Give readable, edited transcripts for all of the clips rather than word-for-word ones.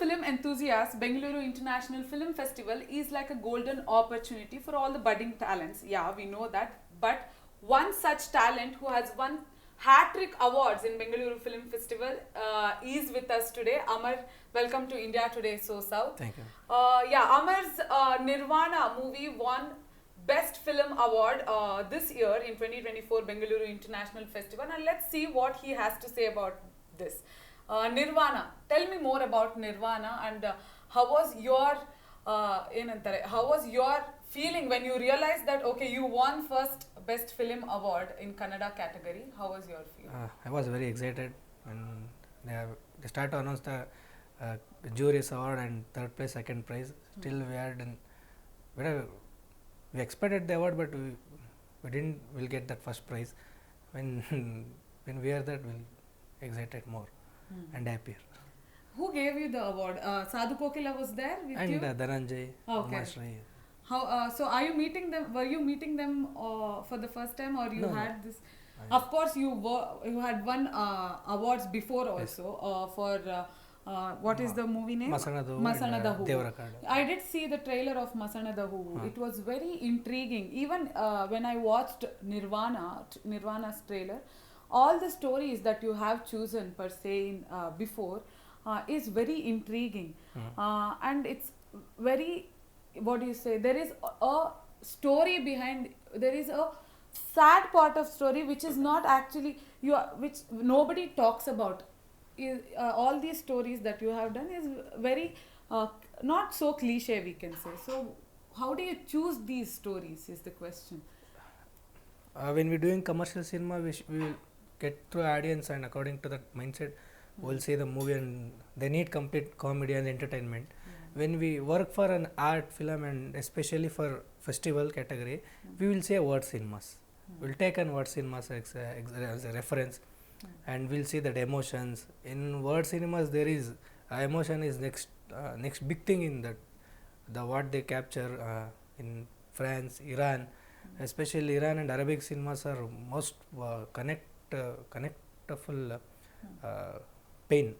film enthusiasts, Bengaluru International Film Festival is like a golden opportunity for all the budding talents. Yeah, we know that. But one such talent who has won hat-trick awards in Bengaluru Film Festival is with us today. Amar, welcome to India Today, SoSouth. Thank you. Yeah, Amar's Nirvana movie won Best Film Award this year in 2024 Bengaluru International Festival. And let's see what he has to say about this. Nirvana, tell me more about Nirvana and how was your feeling when you realized that okay, you won first Best Film Award in Kannada category? How was your feeling? I was very excited when they start to announce the jury's award and third place, second prize. Still we expected the award, but we didn't. We'll get that first prize. When when we are that, we'll excited more and happier. Who gave you the award? Sadhu Kokila was there with And you? Dhananjay, Okay. Amar Shri. How? So are you meeting them? Were you meeting them for the first time, or you No, had this? Of course, you had won awards before also for what is the movie name? Masanadu Masanada and Hu. Devarakadu. I did see the trailer of Masanada Hu. It was very intriguing. Even when I watched Nirvana's trailer, all the stories that you have chosen per se in, before is very intriguing, and it's very, what do you say, there is a story behind, there is a sad part of story which is not actually which nobody talks about. All these stories that you have done is very not so cliche, we can say. So how do you choose these stories is the question. When we're doing commercial cinema, we will get through audience, and according to that mindset, we'll see the movie, and they need complete comedy and entertainment. When we work for an art film, and especially for festival category, we will say word cinemas. We'll take an word cinemas as a reference, and we'll see that emotions. In word cinemas, there is emotion is next big thing in that. The what they capture in France, Iran, especially Iran and Arabic cinemas are most connectful pain.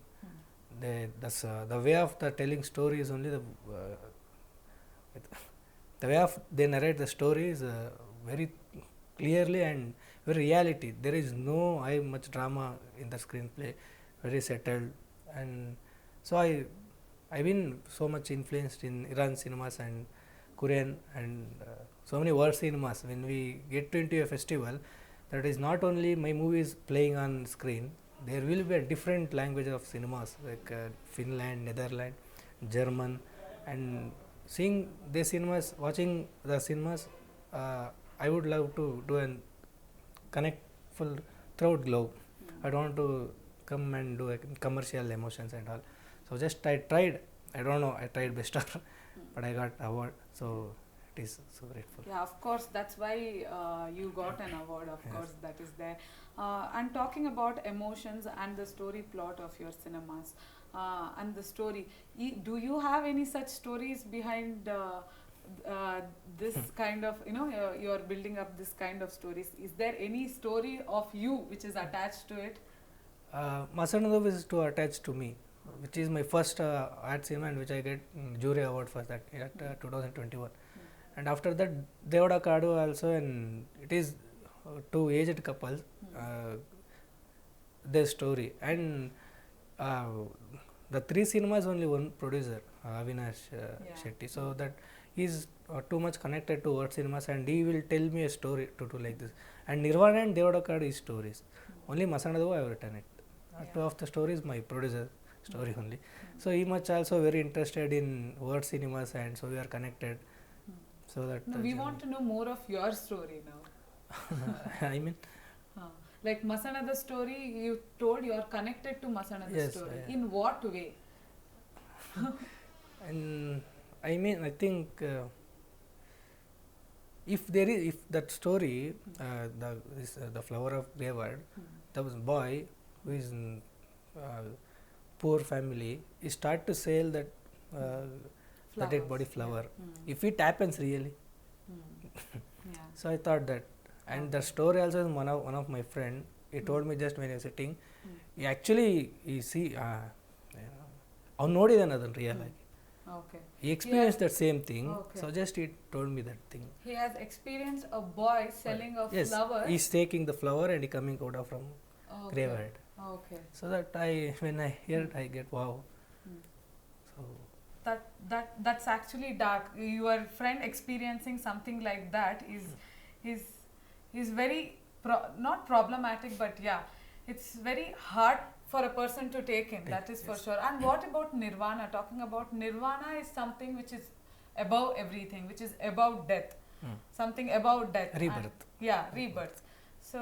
The way of the telling story is only the way of they narrate the story is very clearly and very reality. There is no much drama in the screenplay, very settled, and so I've been so much influenced in Iran cinemas and Korean and so many world cinemas. When we get into a festival, that is not only my movies playing on screen, there will be a different language of cinemas like Finland, Netherlands, German, and seeing the cinemas, watching the cinemas, I would love to do a connect full throughout globe. I don't want to come and do a commercial emotions and all. So just I tried. I don't know. I tried best, but I got award. So it is so grateful. Yeah, of course, that's why you got an award. Of course, that is there. And talking about emotions and the story plot of your cinemas and the story, do you have any such stories behind this kind of, you're building up this kind of stories? Is there any story of you which is attached to it? Masanadu is to attach to me, which is my first art cinema, and which I get jury award for that at 2021. And after that, Devarakadu also, and it is two aged couples, their story. And the three cinemas only one producer, Avinash Shetty. So that he is too much connected to word cinemas, and he will tell me a story to do like this. And Nirvana and Devarakadu is stories. Only Masanadu I have written it. Two of the stories my producer story only. So he much also very interested in word cinemas, and so we are connected. So that we want to know more of your story now. I mean, like Masanada's story, you told you are connected to Masanada's story. In what way? And I mean, I think if that story, the flower of graveyard, there was a boy who is in poor family, he start to sell that the dead body flower. If it happens really, so I thought that, and the story also is one of my friend. He told me just when I was sitting, he actually ಅವ್ನು ನೋಡಿದಾನೆ ಅದನ್ನು real ಆಗಿ. Okay. He experienced that same thing. Okay. So just he told me that thing. He has experienced a boy selling a Yes, flower. he's taking the flower and he coming out of from Okay. graveyard. Okay. So that when I hear it, I get wow. Hmm. So That's actually dark. Your friend experiencing something like that is very not problematic, but yeah, it's very hard for a person to take in. That is for sure. And what about nirvana? Talking about nirvana is something which is above everything, which is above death. Something above death. Rebirth. Rebirth. So,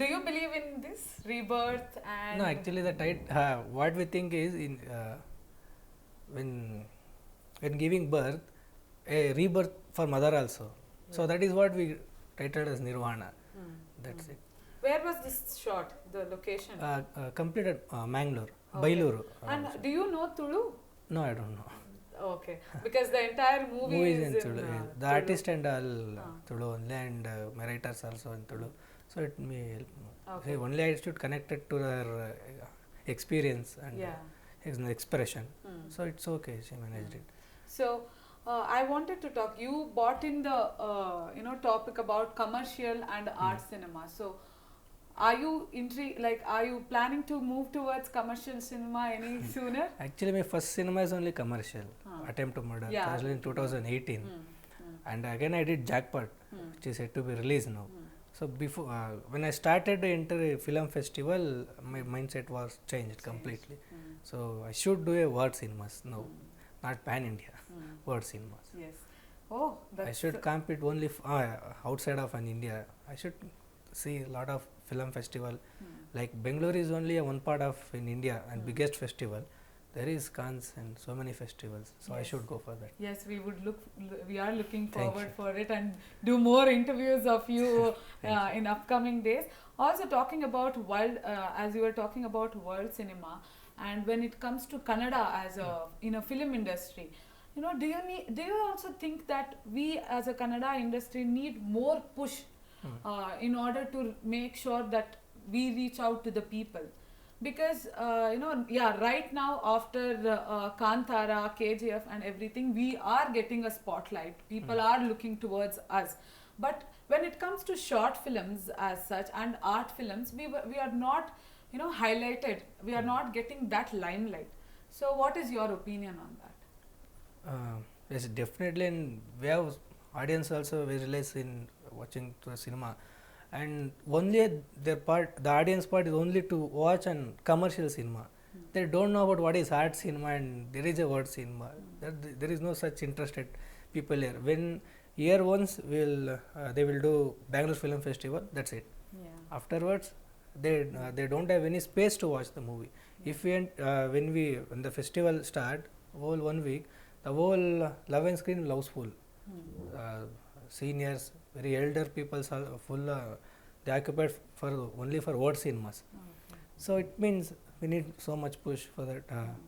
do you believe in this rebirth? And no, actually what we think is in when giving birth, a rebirth for mother also. So that is what we titled as nirvana. That's it. Where was this shot? The location? Completed Mangalore, Okay. Bengaluru. And do you know Tulu? No, I don't know. Okay, because the entire movie is in Tulu. in, Yes. The Tulu. artist and all Tulu only, and my writers also in Tulu. So it may help. Okay. Only I should connect it to their experience and expression. So it's okay. She managed it. So I wanted to talk. You brought in the topic about commercial and art cinema. So are you are you planning to move towards commercial cinema any sooner? Actually, my first cinema is only commercial. Attempt to Murder. Yeah. That was in 2018. And again I did Jackpot, which is yet to be released now. So before when I started to enter a film festival, my mindset was changed completely. So I should do a world cinemas now, not pan India. World cinemas. Yes. Oh, that's I should compete only outside of India. I should see a lot of film festival. Like Bengaluru is only one part of in India and biggest festival. There is Cannes and so many festivals. So I should go for that. Yes, we are looking forward for it and do more interviews of you in upcoming days. Also talking about world, as you were talking about world cinema, and when it comes to Kannada as in a film industry, do you also think that we as a Kannada industry need more push in order to make sure that we reach out to the people? Because right now after Kantara, KGF and everything, we are getting a spotlight. People are looking towards us. But when it comes to short films as such and art films, we are not highlighted. We are not getting that limelight. So what is your opinion on that? Yes, definitely, and we have audience also very less in watching the cinema, and only their part, the audience part is only to watch and commercial cinema. They don't know about what is art cinema and there is a word cinema. There is no such interested people here. When year once they will do Bangalore Film Festival. That's it. Yeah. Afterwards, they don't have any space to watch the movie. If we when the festival start, whole 1 week, the whole love and screen will houseful. Seniors, very elder people are full. They occupied only for word cinemas. Okay. So it means we need so much push for that,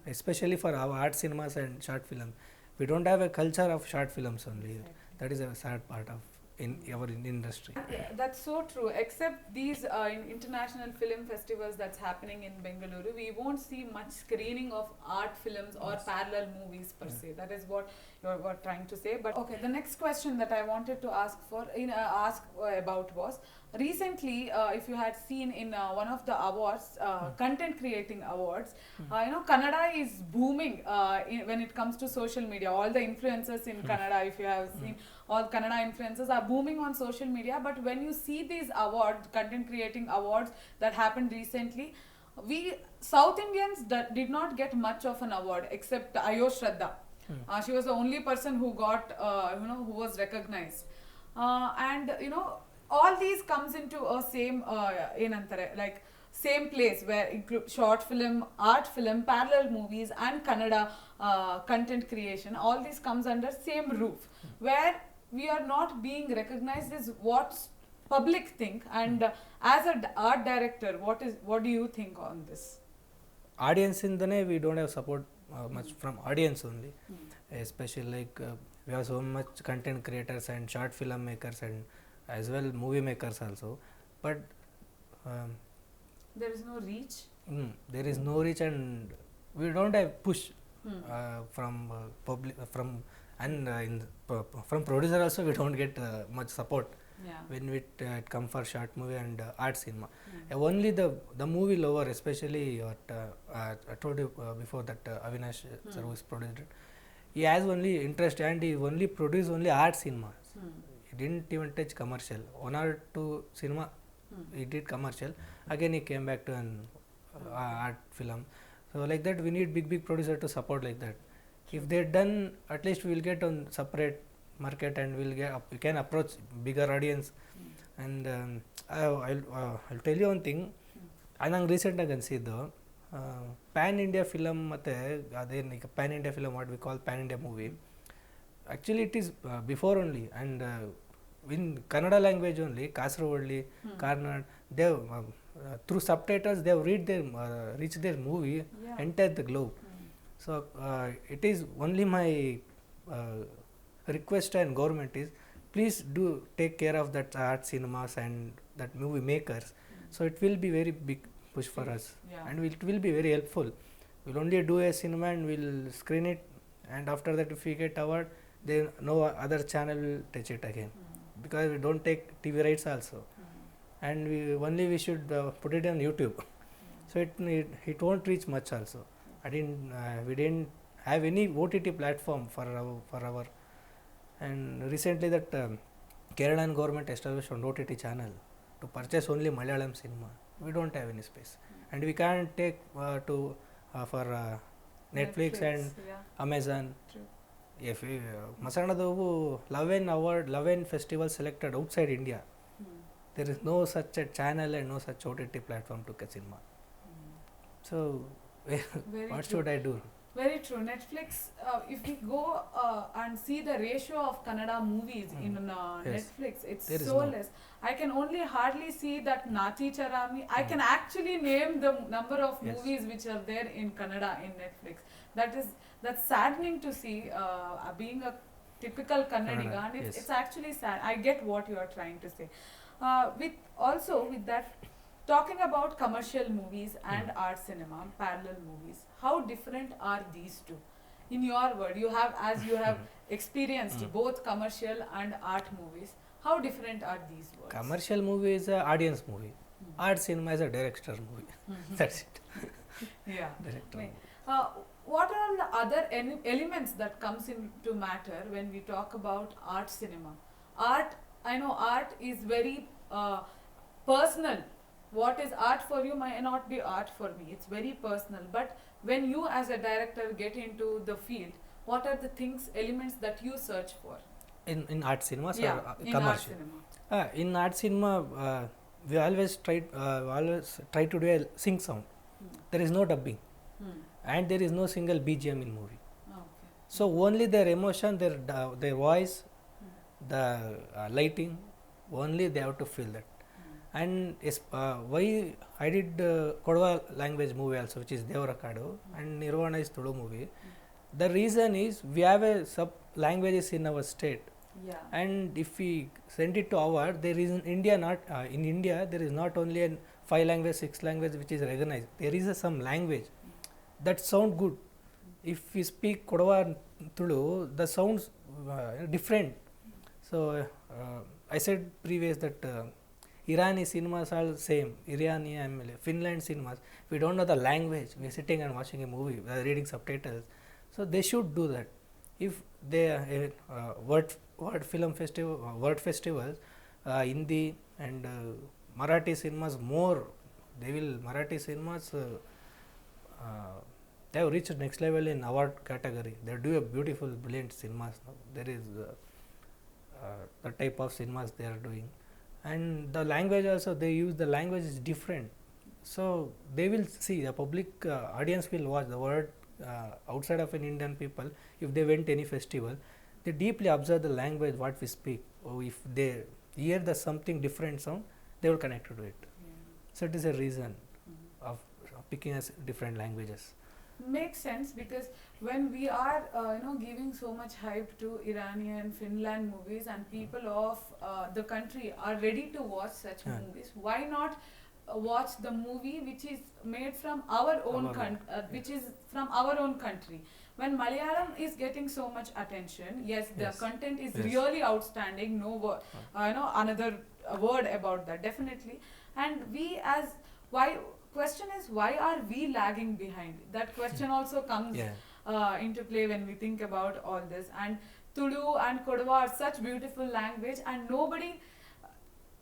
especially for our art cinemas and short film. We don't have a culture of short films only. Exactly. That is a sad part of in our industry. That's so true. Except these international film festivals that's happening in Bengaluru, we won't see much screening of art films or parallel movies per se. That is what you're trying to say. But okay, the next question that I wanted to ask about was recently, if you had seen in one of the awards, content creating awards, Kannada is booming when it comes to social media. All the influencers in Kannada, if you have seen, all Kannada influencers are booming on social media. But when you see these awards, content creating awards that happened recently, we South Indians did not get much of an award except Ayo Shraddha. She was the only person who got, who was recognized. And all these comes into a same, same place where include short film, art film, parallel movies and Kannada content creation. All this comes under same roof where we are not being recognized as what public think. And as an art director, what do you think on this? Audience in the we don't have support much from audience only, especially we have so much content creators and short film makers and as well movie makers also, but there is no reach. There is no reach and we don't have push from public from and from producer also we don't get much support when it come for short movie and art cinema. Only the movie lover, especially what I told you before that Avinash sir who is produced it, he has only interest and he only produce only art cinemas. He didn't even touch commercial. One or two cinema he did commercial. Again he came back to an art film. So like that we need big producer to support like that. If they're done, at least we will get on separate market and we can approach bigger audience. And I'll tell you one thing. ನಂಗೆ ರೀಸೆಂಟಾಗಿ ಅನಿಸಿದ್ದು PAN India film ಮತ್ತು ಅದೇನು ಈಗ PAN India film what we call PAN India movie, actually it is before only and in Kannada language only, Kasaragod, Karnataka, they through subtitles they have reached their movie entire the globe. So it is only my request and government is please do take care of that art cinemas and that movie makers. So it will be very big push for us and it will be very helpful. We'll only do a cinema and we'll screen it, and after that if we get award then no other channel will touch it again. Because we don't take TV rights also, and we should put it on YouTube. So it won't reach much also. We didn't have any OTT platform for our and recently that Kerala government established an OTT channel to purchase only Malayalam cinema. We don't have any space, and we can't take for Netflix and Amazon. True. If Masanadavu Laven Festival selected outside India, there is no such a channel and no such OTT platform to catch cinema. So what should I do? Very true. Netflix, if we go and see the ratio of Kannada movies in Netflix, it's there so less. I can only hardly see that Nati Charami. I can actually name the number of movies which are there in Kannada in Netflix. That's saddening to see, being a typical Kannadiga, and it's actually sad. I get what you are trying to say. With that, talking about commercial movies and art cinema, parallel movies, how different are these two? In your word, you have experienced both commercial and art movies. How different are these words? Commercial movie is an audience movie. Art cinema is a director movie. That's it. Director. What are the other elements that comes into matter when we talk about art cinema? I know art is very personal. What is art for you might not be art for me. It's very personal. But when you as a director get into the field, what are the elements that you search for? In art cinema or commercial? In art cinema, we always try to do a sync sound. There is no dubbing. And there is no single BGM in movie. So only their emotion, their voice, the lighting, only they have to feel that. And why I did Kodava language movie also, which is Devarakadu, and Nirvana is Tulu movie. The reason is we have a sub languages in our state, and if we send it to there is in India there is not only 5 language 6 language which is recognized. There is some language that sound good. If we speak Kodava Tulu, the sounds different. So I said previous that Irani cinemas are same. Irani and Finland cinemas. We don't know the language. We are sitting and watching a movie. We are reading subtitles. So they should do that. If they word film festival, word festivals, Hindi and Marathi cinemas more. Marathi cinemas. They have reached next level in award category. They do a beautiful, brilliant cinemas now. There is the type of cinemas they are doing, and the language also they use. The language is different, so they will see the public audience will watch the word outside of an Indian people. If they went to any festival, they deeply observe the language what we speak. Or if they hear the something different sound, they will connect to it. So it is a reason of picking as different languages. Makes sense, because when we are giving so much hype to Iranian, Finland movies, and people of the country are ready to watch such movies, why not watch the movie which is made from our own which is from our own country? when Malayalam is getting so much attention, yes, the Yes. content is Yes. really outstanding. No, another word about that, definitely. And we as why question is why are we lagging behind? That question also comes Yeah. into play when we think about all this. And Tulu and Kodava are such beautiful language, and nobody.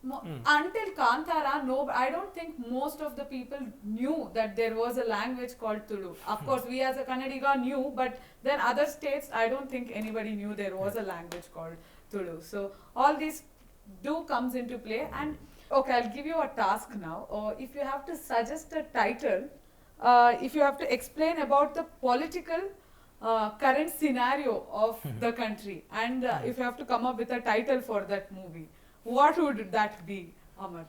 Until Kantara, no, I don't think most of the people knew that there was a language called Tulu. Of course, we as a Kannadiga knew, but then other states, I don't think anybody knew there was a language called Tulu. So all these do comes into play. And okay, I'll give you a task now. If you have to suggest a title, if you have to explain about the political current scenario of the country, and if you have to come up with a title for that movie, what would that be, Amar?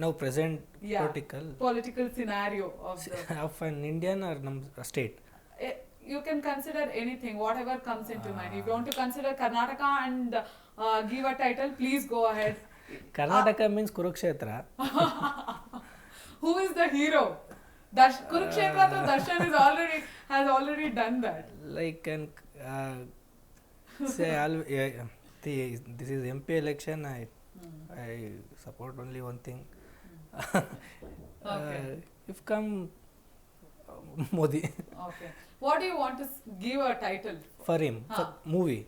Now present Yeah. Political scenario of the. of an Indian or state. You can consider anything, whatever comes into mind. If you want to consider Karnataka and give a title, please go ahead. Karnataka means Kurukshetra. Who is the hero? Kurukshetra to Darshan has already done that. Like an say this is MP election. I support only one thing. Okay. If come Modi Okay. What do you want to give a title for him for movie.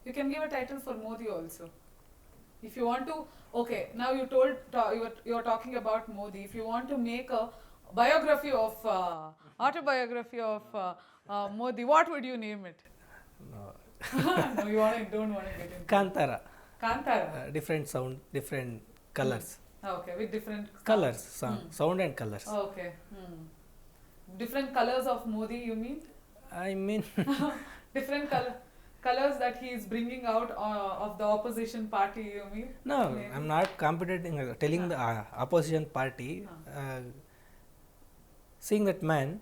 You can give a title for Modi also. If you want to, okay, now you told you're talking about Modi. If you want to make a biography of autobiography of Modi, what would you name it? No. No, don't want to get into Kantara. Kantara. Different sound, different colors. Okay, with different Colors, sound and colors. Okay. Different colors of Modi, you mean? I mean, Different colors that he is bringing out of the opposition party, you mean? no, Maybe. I'm not competing. Telling the opposition party, seeing that man,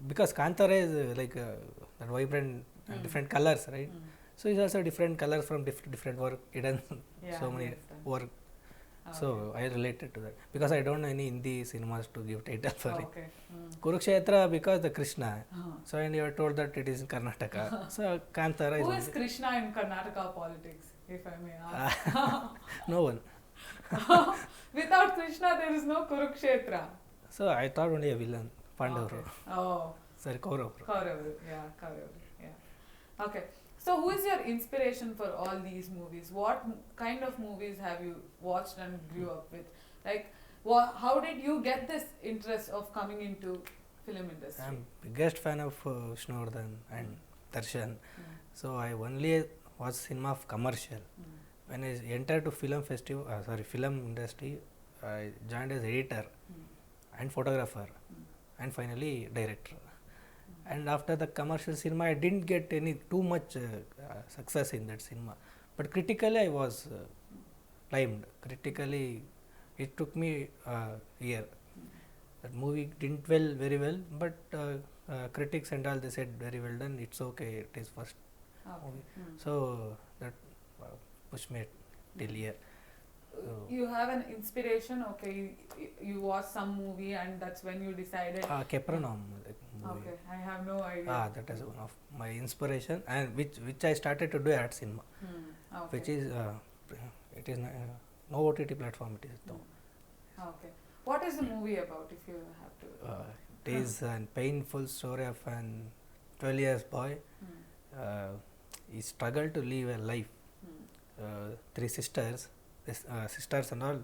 because Kantara is like that vibrant and different colors, right? So it's also different colors from different work. He done so many work. So I related to that because I don't know any Hindi cinemas to give title for it. Kurukshetra because the Krishna. So and you are told that it is in Karnataka. So Kantara Who is is Krishna in Karnataka politics, if I may ask? no one. Without Krishna, there is no Kurukshetra. So I thought only a villain, Pandavaru. Okay. Oh. Sorry, Kaurav. Kauravu, yeah. Okay. So who is your inspiration for all these movies? What kind of movies have you watched and grew up with? Like, how did you get this interest of coming into film industry? I'm biggest fan of Vishnuvardhan and Darshan. So I only watch cinema of commercial. When I entered to film industry, I joined as editor and photographer and finally director. And after the commercial cinema, I didn't get too much success in that cinema. But critically, I was climbed. Critically, it took me a year. That movie didn't very well, but critics and all, they said very well done. It's okay. It is first movie. So that pushed me till here. You have an inspiration, okay, you watched some movie and that's when you decided. Capernaum movie. Okay, I have no idea. That is one of my inspiration and which I started to do at cinema. Okay. Which is, it is no OTT platform it is though. Okay. What is the movie about if you have to? It is a painful story of an 12 years boy. He struggled to live a life. 3 sisters. Sisters and all,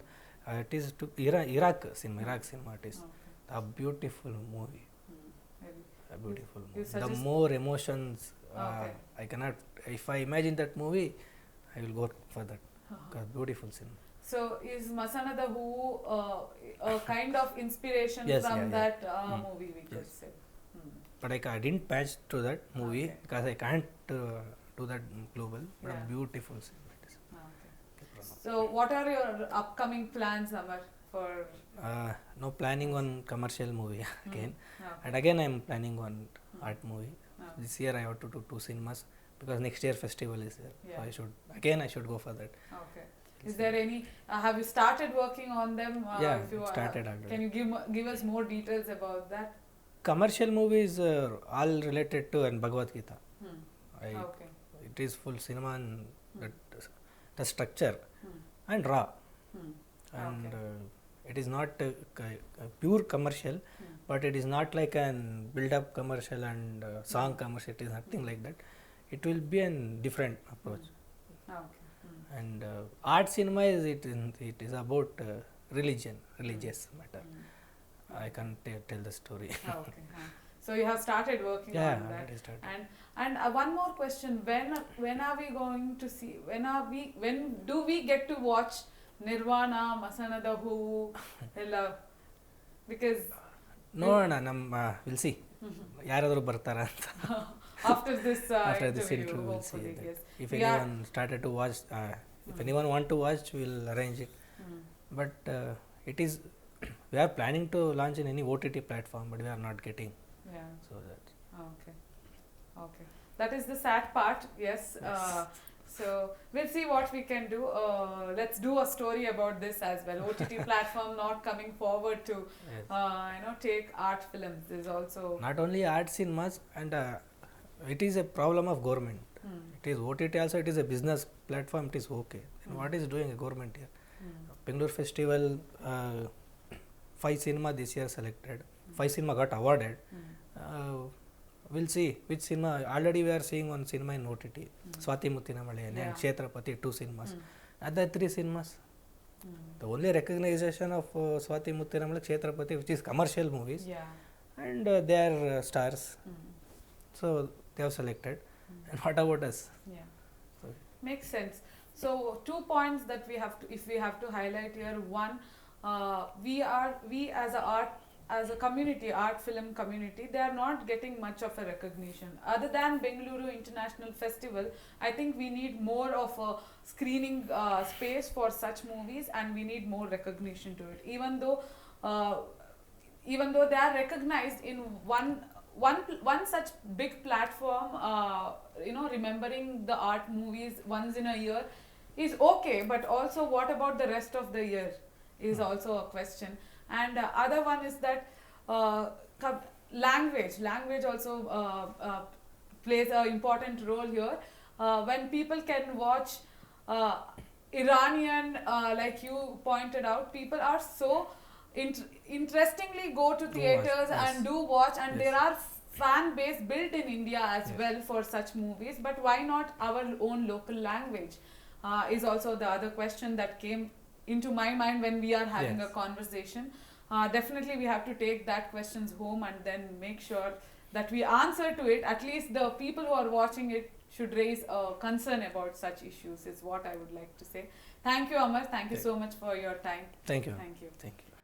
it is to Iraq cinema. It is a beautiful movie. A beautiful movie. The more emotions, I cannot. If I imagine that movie, I will go for that. Because beautiful cinema. So is Masana the Who a kind of inspiration from that movie? We could say. But I didn't patch to that movie because I can't do that global. But a beautiful cinema. So, what are your upcoming plans, Amar, for? No planning on commercial movie again, and again I am planning on art movie. This year I have to do 2 cinemas because next year festival is there. So I should go for that. Okay. Is there any? Have you started working on them? Yeah, started already. Can you give us more details about that? commercial movies all related to and Bhagavad Gita. Okay. It is full cinema and the structure and raw. And it is not pure commercial, but it is not like an build-up commercial and song commercial. It is nothing like that. It will be a different approach. And art cinema it is about religious matter. I can't tell the story. Okay. So you have started working on that. And one more question: when are we going to see? When do we get to watch Nirvana, Masanada Hoovu, ella? Because ನೋಡೋಣ will see ಯಾರಾದರೂ ಬರ್ತಾರಾ ಅಂತ. after this interview we'll see hopefully, that. yes. If anyone started to watch, if anyone want to watch, we'll arrange it. But it is we are planning to launch in any OTT platform, but we are not getting. Yeah. So that. Okay. That is the sad part. Yes. So we'll see what we can do. Let's do a story about this as well. OTT platform not coming forward to take art films is also not only art cinemas, and it is a problem of government. It is OTT also. It is a business platform. It is okay. And what is doing a government here? Bengaluru Festival, 5 cinema this year selected. 5 cinema got awarded. We'll see which cinema. Already we are seeing one cinema in OTT. Swati Muttina Malayane and Kshetrapati, 2 cinemas. Other 3 cinemas. The only recognition of Swati Muttina Malayane, Kshetrapati, which is commercial movies. And they are stars. So they have selected. And what about us? So, makes sense. So 2 points that we have to highlight here. One, we as a community, art film community, they are not getting much of a recognition. Other than Bengaluru International Festival, I think we need more of a screening space for such movies, and we need more recognition to it. Even though they are recognized in one such big platform, remembering the art movies once in a year is okay, but also what about the rest of the year is also a question. And other one is that language also plays an important role here. When people can watch Iranian, like you pointed out, people are so interestingly go to theaters and do watch, and there are fan base built in India as well for such movies. But why not our own local language is also the other question that came into my mind when we are having a conversation. Definitely we have to take that questions home and then make sure that we answer to it. At least the people who are watching it should raise a concern about such issues is what I would like to say. Thank you, Amar. Thank you so much for your time. Thank you. Thank you. Thank you.